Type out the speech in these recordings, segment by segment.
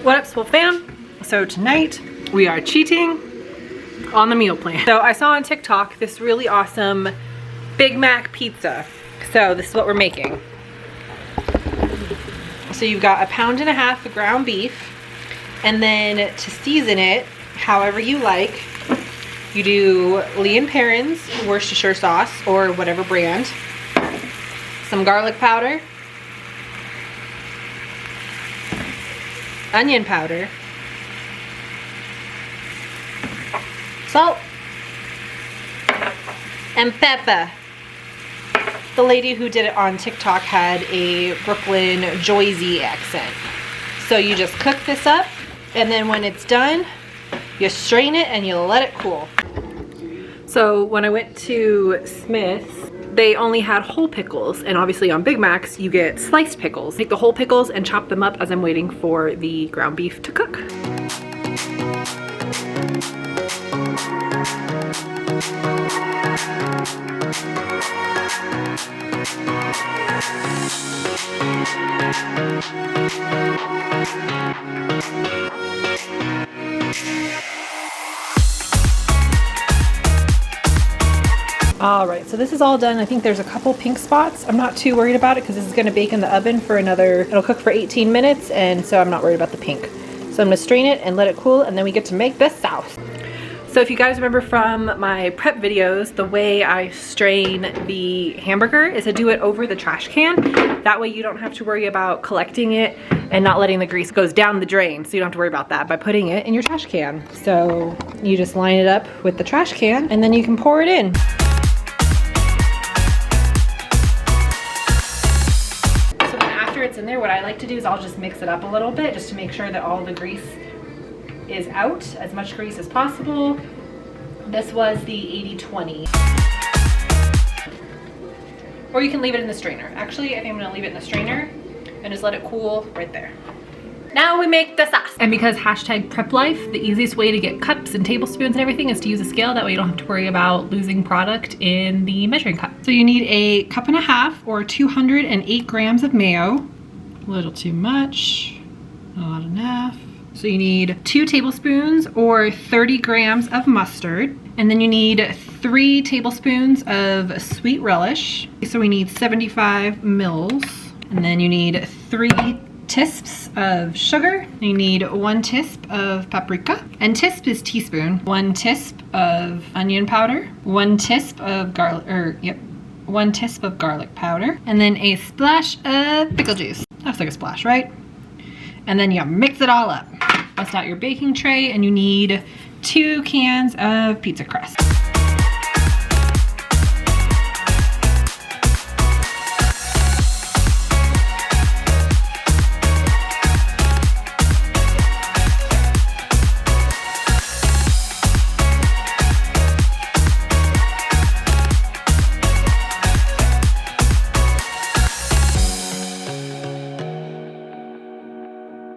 What up, Swole fam? So tonight we are cheating on the meal plan. So I saw on TikTok this really awesome Big Mac pizza. So this is what we're making. So you've got 1.5 pounds of ground beef, and then to season it however you like, you do Lee & Perrins Worcestershire sauce or whatever brand, some garlic powder, onion powder, salt, and pepper. The lady who did it on TikTok had a Brooklyn Joyzy accent. So you just cook this up, and then when it's done, you strain it and you let it cool. So when I went to Smith's, they only had whole pickles, and obviously on Big Macs you get sliced pickles. Take the whole pickles and chop them up as I'm waiting for the ground beef to cook. All right, so this is all done. I think there's a couple pink spots. I'm not too worried about it because this is gonna bake in the oven for it'll cook for 18 minutes, and so I'm not worried about the pink. So I'm gonna strain it and let it cool, and then we get to make the sauce. So if you guys remember from my prep videos, the way I strain the hamburger is to do it over the trash can. That way you don't have to worry about collecting it and not letting the grease goes down the drain, so you don't have to worry about that by putting it in your trash can. So you just line it up with the trash can, and then you can pour it in. It's in there, what I like to do is I'll just mix it up a little bit just to make sure that all the grease is out, as much grease as possible. This was the 80-20. Or you can leave it in the strainer. Actually, I think I'm gonna leave it in the strainer and just let it cool right there. Now we make the sauce. And because #PrepLife, the easiest way to get cups and tablespoons and everything is to use a scale. That way you don't have to worry about losing product in the measuring cup. So you need a 1.5 cups or 208 grams of mayo. A little too much, not enough. So you need 2 tablespoons or 30 grams of mustard. And then you need 3 tablespoons of sweet relish. So we need 75 mils. And then you need 3 tisps of sugar. You need 1 tisp of paprika, and tisp is teaspoon. 1 tisp of onion powder, 1 tisp of garlic, 1 tisp of garlic powder, and then a splash of pickle juice. That's like a splash, right? And then you mix it all up. Bust out your baking tray, and you need 2 cans of pizza crust.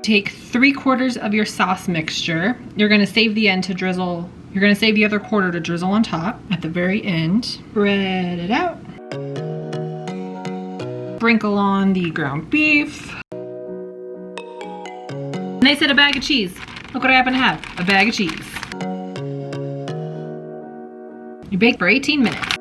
Take 3/4 of your sauce mixture. You're gonna save the end to drizzle. You're gonna save the other quarter to drizzle on top at the very end. Spread it out. Sprinkle on the ground beef. And they said a bag of cheese. Look what I happen to have, a bag of cheese. You bake for 18 minutes.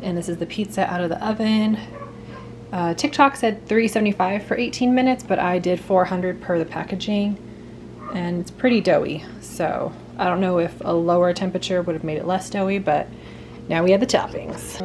And this is the pizza out of the oven. TikTok said $375 for 18 minutes, but I did $400 per the packaging, and it's pretty doughy. So I don't know if a lower temperature would have made it less doughy, but now we have the toppings.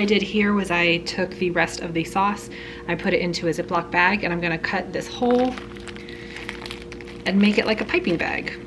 did here was I took the rest of the sauce, I put it into a Ziploc bag, and I'm gonna cut this hole and make it like a piping bag.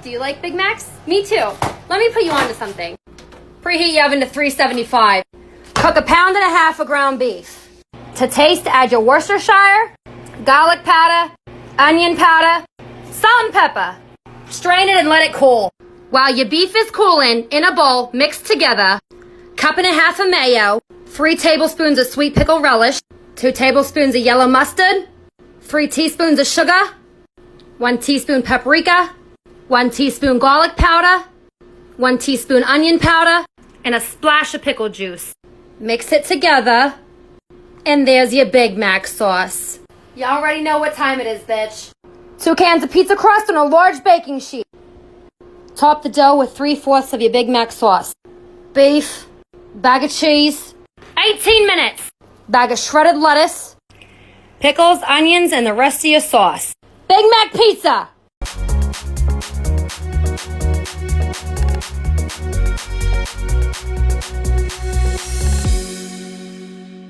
Do you like Big Macs? Me too. Let me put you onto something. Preheat your oven to 375. Cook 1.5 pounds of ground beef. To taste, add your Worcestershire, garlic powder, onion powder, salt and pepper. Strain it and let it cool. While your beef is cooling, in a bowl, mix together 1.5 cups of mayo, 3 tablespoons of sweet pickle relish, 2 tablespoons of yellow mustard, 3 teaspoons of sugar, 1 teaspoon paprika, 1 teaspoon garlic powder, 1 teaspoon onion powder, and a splash of pickle juice. Mix it together, and there's your Big Mac sauce. You already know what time it is, bitch. 2 cans of pizza crust on a large baking sheet. Top the dough with 3/4 of your Big Mac sauce. Beef, bag of cheese, 18 minutes. Bag of shredded lettuce, pickles, onions, and the rest of your sauce. Big Mac pizza!